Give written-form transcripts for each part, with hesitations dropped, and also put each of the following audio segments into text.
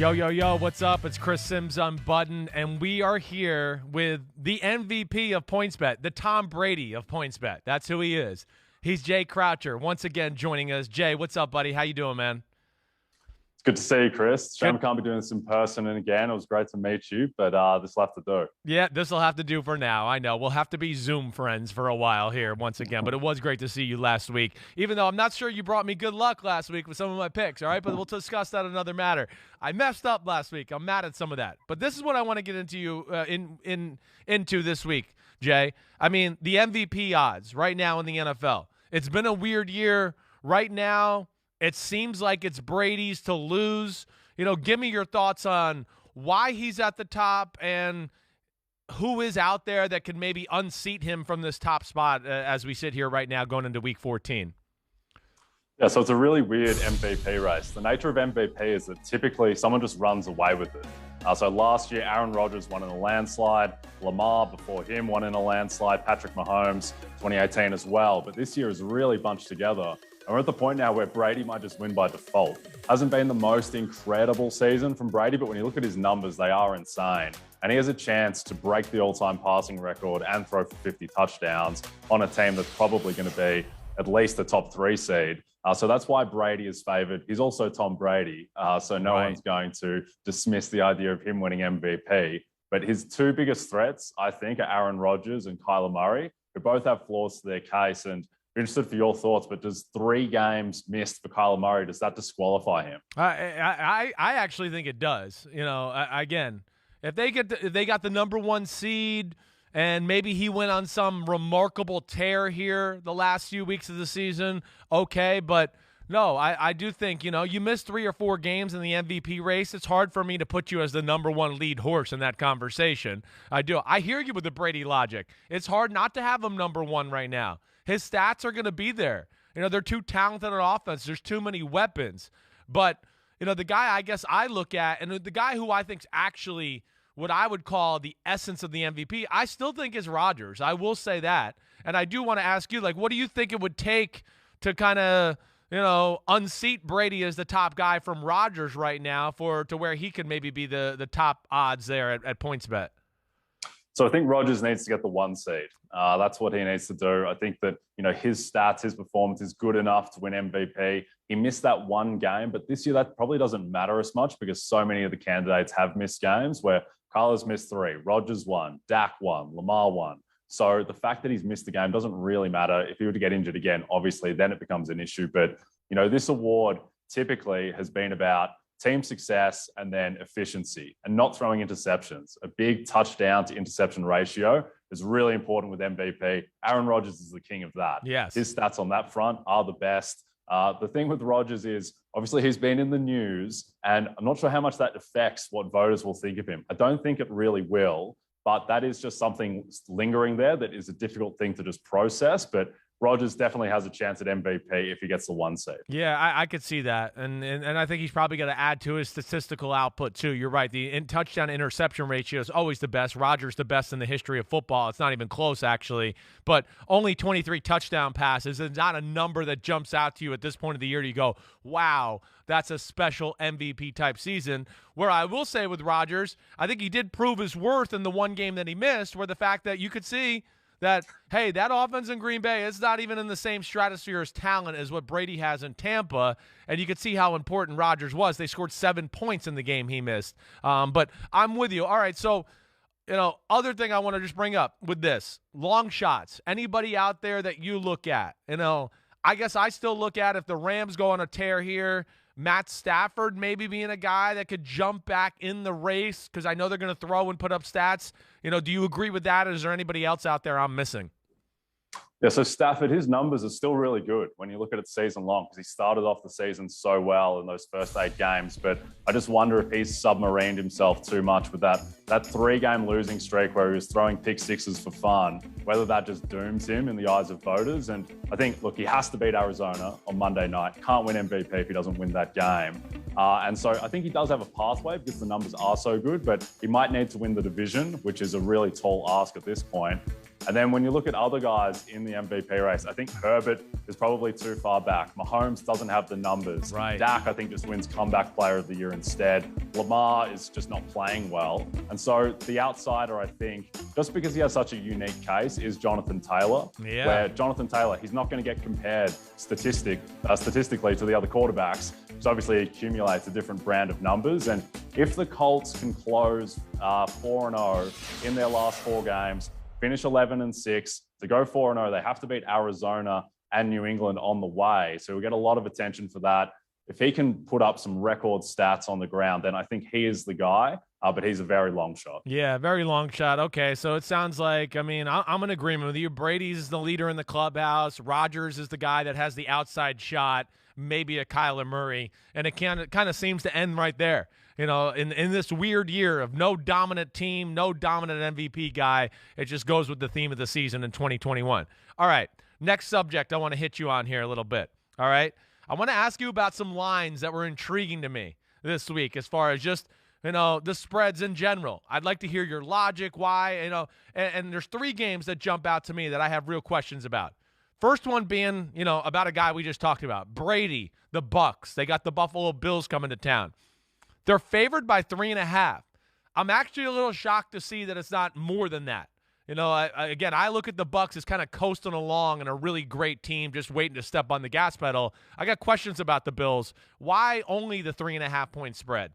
Yo, yo, yo, what's up? It's Chris Sims on Button, and we are here with the MVP of PointsBet, the Tom Brady of PointsBet. That's who he is. He's Jay Croucher, once again joining us. Jay, what's up, buddy? How you doing, man? It's good to see you, Chris. Shame we can't be doing this in person and again. It was great to meet you, but this will have to do. Yeah, this will have to do for now. I know. We'll have to be Zoom friends for a while here once again, but it was great to see you last week, even though I'm not sure you brought me good luck last week with some of my picks, all right? But we'll discuss that another matter. I messed up last week. I'm mad at some of that. But this is what I want to get into into this week, Jay. I mean, the MVP odds right now in the NFL. It's been a weird year. Right now, it seems like it's Brady's to lose. You know, give me your thoughts on why he's at the top and who is out there that could maybe unseat him from this top spot as we sit here right now going into Week 14. Yeah, so it's a really weird MVP race. The nature of MVP is that typically someone just runs away with it. So last year, Aaron Rodgers won in a landslide. Lamar before him won in a landslide. Patrick Mahomes, 2018 as well. But this year is really bunched together. And we're at the point now where Brady might just win by default. Hasn't been the most incredible season from Brady, but when you look at his numbers, they are insane. And he has a chance to break the all-time passing record and throw for 50 touchdowns on a team that's probably going to be at least the top 3 seed. So that's why Brady is favored. He's also Tom Brady, so no one's going to dismiss the idea of him winning MVP. But his 2 biggest threats, I think, are Aaron Rodgers and Kyler Murray, who both have flaws to their case. And interested for your thoughts, but does 3 games missed for Kyler Murray, does that disqualify him? I actually think it does. You know, again, if they got the number 1 seed and maybe he went on some remarkable tear here the last few weeks of the season, okay, but no, I do think, you know, you missed 3 or 4 games in the MVP race. It's hard for me to put you as the number 1 lead horse in that conversation. I hear you with the Brady logic. It's hard not to have him number 1 right now. His stats are going to be there. You know, they're too talented on offense. There's too many weapons. But, you know, the guy I guess I look at, and the guy who I think is actually what I would call the essence of the MVP, I still think is Rodgers. I will say that. And I do want to ask you, like, what do you think it would take to kind of, you know, unseat Brady as the top guy from Rodgers right now to where he could maybe be the top odds there at PointsBet? So I think Rodgers needs to get the 1 seed. That's what he needs to do. I think that, you know, his stats, his performance is good enough to win MVP. He missed that 1 game, but this year that probably doesn't matter as much because so many of the candidates have missed games where Kyler's missed 3, Rodgers 1, Dak 1, Lamar 1. So the fact that he's missed the game doesn't really matter. If he were to get injured again, obviously then it becomes an issue. But, you know, this award typically has been about team success and then efficiency and not throwing interceptions. A big touchdown to interception ratio is really important with MVP. Aaron Rodgers is the king of that. Yes. His stats on that front are the best. The thing with Rodgers is obviously he's been in the news and I'm not sure how much that affects what voters will think of him. I don't think it really will, but that is just something lingering there that is a difficult thing to just process. But Rodgers definitely has a chance at MVP if he gets the 1 seed. Yeah, I could see that. And I think he's probably going to add to his statistical output, too. You're right. The touchdown-interception ratio is always the best. Rodgers the best in the history of football. It's not even close, actually. But only 23 touchdown passes is not a number that jumps out to you at this point of the year. You go, wow, that's a special MVP-type season. Where I will say with Rodgers, I think he did prove his worth in the 1 game that he missed, where the fact that you could see that, hey, that offense in Green Bay is not even in the same stratosphere as talent as what Brady has in Tampa, and you could see how important Rodgers was. They scored 7 points in the game he missed. But I'm with you. All right, so, you know, other thing I want to just bring up with this, long shots. Anybody out there that you look at, you know, I guess I still look at if the Rams go on a tear here, Matt Stafford maybe being a guy that could jump back in the race because I know they're going to throw and put up stats. You know, do you agree with that? Is there anybody else out there I'm missing? Yeah, so Stafford, his numbers are still really good when you look at it season long because he started off the season so well in those first 8 games. But I just wonder if he's submarined himself too much with that 3-game losing streak where he was throwing pick sixes for fun, whether that just dooms him in the eyes of voters. And I think, look, he has to beat Arizona on Monday night. Can't win MVP if he doesn't win that game. And so I think he does have a pathway because the numbers are so good, but he might need to win the division, which is a really tall ask at this point. And then when you look at other guys in the MVP race, I think Herbert is probably too far back. Mahomes doesn't have the numbers. Right. Dak, I think, just wins comeback player of the year instead. Lamar is just not playing well. And so the outsider, I think, just because he has such a unique case, is Jonathan Taylor. Yeah. Where Jonathan Taylor, he's not going to get compared statistically to the other quarterbacks. So obviously he accumulates a different brand of numbers. And if the Colts can close 4-0 in their last 4 games, finish 11-6, to go 4-0, they have to beat Arizona and New England on the way. So we get a lot of attention for that. If he can put up some record stats on the ground, then I think he is the guy, but he's a very long shot. Yeah, very long shot. Okay, so it sounds like, I mean, I'm in agreement with you. Brady's the leader in the clubhouse. Rodgers is the guy that has the outside shot, maybe a Kyler Murray, and it kind of seems to end right there. You know, in this weird year of no dominant team, no dominant MVP guy, it just goes with the theme of the season in 2021. All right, next subject I want to hit you on here a little bit. All right, I want to ask you about some lines that were intriguing to me this week as far as just, you know, the spreads in general. I'd like to hear your logic, why, you know, and there's 3 games that jump out to me that I have real questions about. First one being, you know, about a guy we just talked about, Brady, the Bucks. They got the Buffalo Bills coming to town. They're favored by 3.5. I'm actually a little shocked to see that it's not more than that. You know, I look at the Bucks as kind of coasting along and a really great team just waiting to step on the gas pedal. I got questions about the Bills. Why only the 3.5-point spread?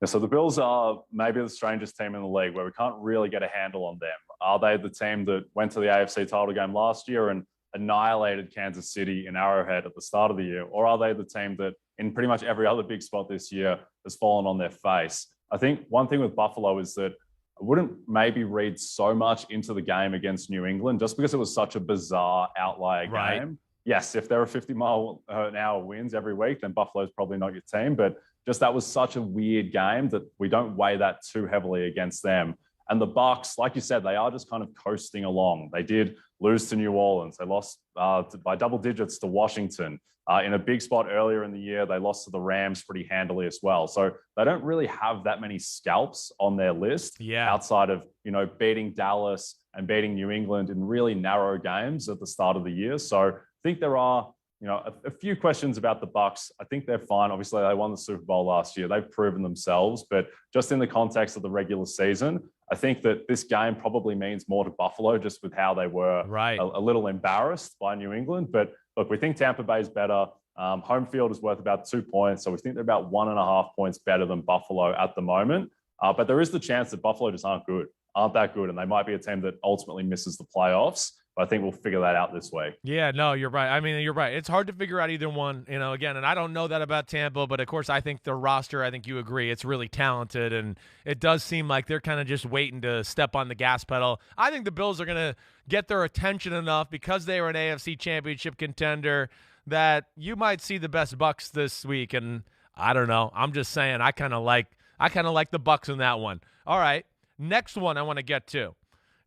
Yeah, so the Bills are maybe the strangest team in the league where we can't really get a handle on them. Are they the team that went to the AFC title game last year and annihilated Kansas City in Arrowhead at the start of the year? Or are they the team that in pretty much every other big spot this year has fallen on their face? I think one thing with Buffalo is that I wouldn't maybe read so much into the game against New England just because it was such a bizarre outlier game. Yes, if there are 50-mile-an-hour winds every week, then Buffalo's probably not your team. But just that was such a weird game that we don't weigh that too heavily against them. And the Bucks, like you said, they are just kind of coasting along. They did lose to New Orleans. They lost by double digits to Washington. In a big spot earlier in the year, they lost to the Rams pretty handily as well. So they don't really have that many scalps on their list outside of, you know, beating Dallas and beating New England in really narrow games at the start of the year. So I think there are, you know, a few questions about the Bucks. I think they're fine. Obviously, they won the Super Bowl last year. They've proven themselves. But just in the context of the regular season, I think that this game probably means more to Buffalo just with how they were a little embarrassed by New England. But look, we think Tampa Bay is better. Home field is worth about 2 points. So we think they're about 1.5 points better than Buffalo at the moment. But there is the chance that Buffalo just aren't that good. And they might be a team that ultimately misses the playoffs. But I think we'll figure that out this week. Yeah, no, you're right. I mean, you're right. It's hard to figure out either one, you know, again, and I don't know that about Tampa, but of course I think their roster, I think you agree, it's really talented, and it does seem like they're kind of just waiting to step on the gas pedal. I think the Bills are going to get their attention enough because they were an AFC championship contender that you might see the best Bucks this week, and I don't know. I'm just saying I kind of like the Bucks in that one. All right, next one I want to get to.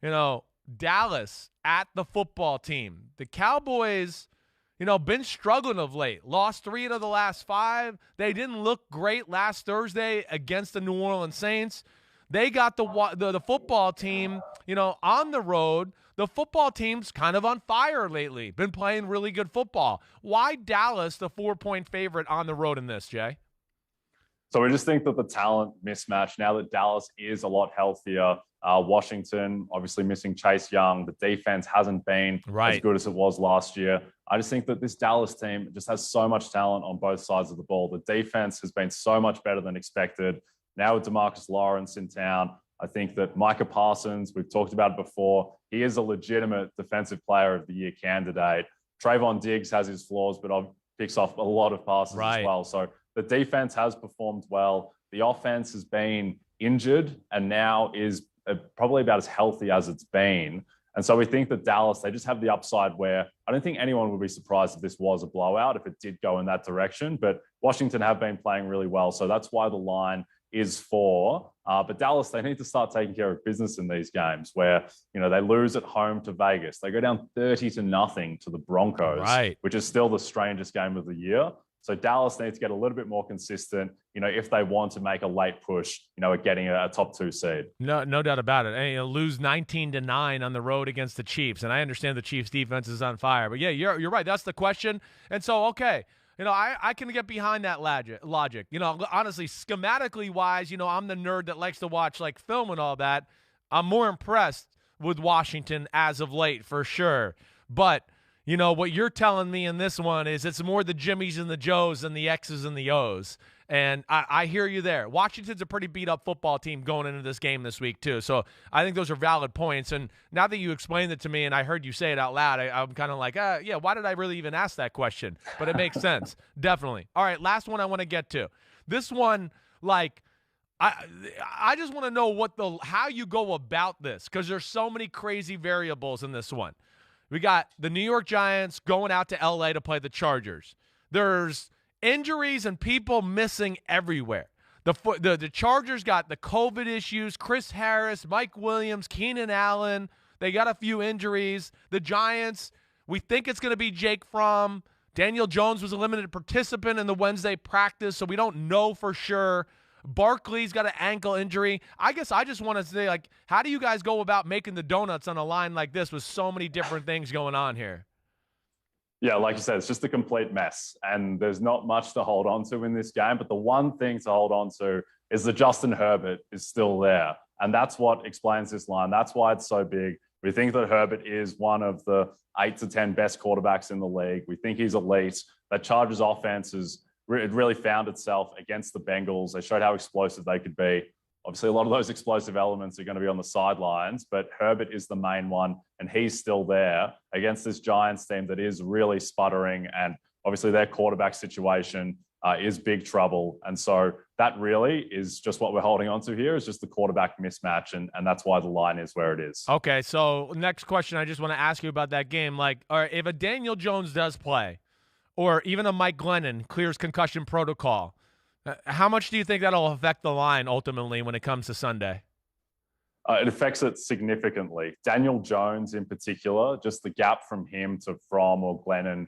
You know, Dallas at the football team. The Cowboys, you know, been struggling of late. Lost 3 out of the last 5. They didn't look great last Thursday against the New Orleans Saints. They got the football team, you know, on the road. The football team's kind of on fire lately. Been playing really good football. Why Dallas the 4-point favorite on the road in this, Jay? So we just think that the talent mismatch, now that Dallas is a lot healthier, Washington obviously missing Chase Young, the defense hasn't been as good as it was last year. I just think that this Dallas team just has so much talent on both sides of the ball. The defense has been so much better than expected. Now with DeMarcus Lawrence in town, I think that Micah Parsons, we've talked about it before, he is a legitimate defensive player of the year candidate. Trayvon Diggs has his flaws, but picks off a lot of passes as well. So the defense has performed well. The offense has been injured and now is probably about as healthy as it's been. And so we think that Dallas, they just have the upside where I don't think anyone would be surprised if this was a blowout, if it did go in that direction. But Washington have been playing really well. So that's why the line is 4. But Dallas, they need to start taking care of business in these games where, you know, they lose at home to Vegas. They go down 30-0 to the Broncos, which is still the strangest game of the year. So Dallas needs to get a little bit more consistent, if they want to make a late push, at getting a top 2 seed. No doubt about it. And, lose 19-9 on the road against the Chiefs. And I understand the Chiefs defense is on fire, but yeah, you're right. That's the question. And so, okay. I can get behind that logic. Honestly, schematically wise, I'm the nerd that likes to watch like film and all that. I'm more impressed with Washington as of late for sure. But, what you're telling me in this one is it's more the Jimmies and the Joes than the X's and the O's. And I hear you there. Washington's a pretty beat-up football team going into this game this week, too. So I think those are valid points. And now that you explained it to me and I heard you say it out loud, I'm kind of like, yeah, why did I really even ask that question? But it makes sense. Definitely. All right, last one I want to get to. This one, I just want to know how you go about this, because there's so many crazy variables in this one. We got the New York Giants going out to L.A. to play the Chargers. There's injuries and people missing everywhere. The Chargers got the COVID issues, Chris Harris, Mike Williams, Keenan Allen. They got a few injuries. The Giants, we think it's going to be Jake Fromm. Daniel Jones was a limited participant in the Wednesday practice, so we don't know for sure. Barkley's got an ankle injury. I guess I just want to say, how do you guys go about making the donuts on a line like this with so many different things going on here? Yeah, like you said, it's just a complete mess. And there's not much to hold on to in this game. But the one thing to hold on to is that Justin Herbert is still there. And that's what explains this line. That's why it's so big. We think that Herbert is one of the 8 to 10 best quarterbacks in the league. We think he's elite. That Chargers offense it really found itself against the Bengals. They showed how explosive they could be. Obviously, a lot of those explosive elements are going to be on the sidelines, but Herbert is the main one, and he's still there against this Giants team that is really sputtering, and obviously their quarterback situation is big trouble. And so that really is just what we're holding on to here, is just the quarterback mismatch, and that's why the line is where it is. Okay, so next question I just want to ask you about that game. All right, if a Daniel Jones does play, or even a Mike Glennon clears concussion protocol, how much do you think that'll affect the line ultimately when it comes to Sunday? It affects it significantly. Daniel Jones in particular, just the gap from him to Fromm or Glennon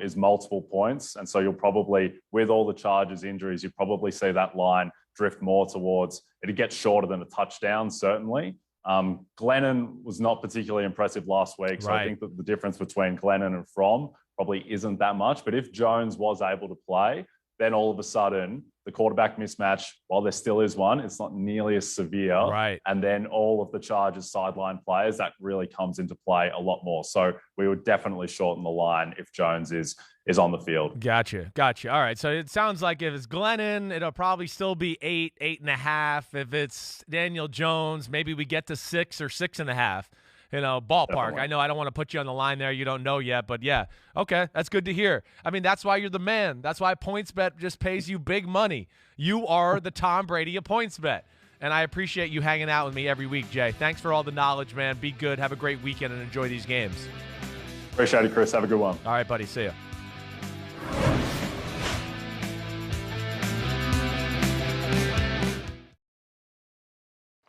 is multiple points. And so you'll probably, with all the Chargers injuries, you probably see that line drift more towards, it'll get shorter than a touchdown, certainly. Glennon was not particularly impressive last week. So right. I think that the difference between Glennon and Fromm probably isn't that much. But if Jones was able to play, then all of a sudden the quarterback mismatch, while there still is one, it's not nearly as severe. Right. And then all of the Chargers sideline players, that really comes into play a lot more. So we would definitely shorten the line if Jones is on the field. Gotcha. All right. So it sounds like if it's Glennon, it'll probably still be 8.5. If it's Daniel Jones, maybe we get to 6 or 6.5. Ballpark. Definitely. I know I don't want to put you on the line there. You don't know yet, but yeah. Okay, that's good to hear. I mean, that's why you're the man. That's why PointsBet just pays you big money. You are the Tom Brady of PointsBet. And I appreciate you hanging out with me every week, Jay. Thanks for all the knowledge, man. Be good. Have a great weekend and enjoy these games. Appreciate it, Chris. Have a good one. All right, buddy. See ya.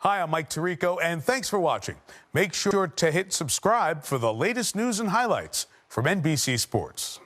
Hi, I'm Mike Tirico, and thanks for watching. Make sure to hit subscribe for the latest news and highlights from NBC Sports.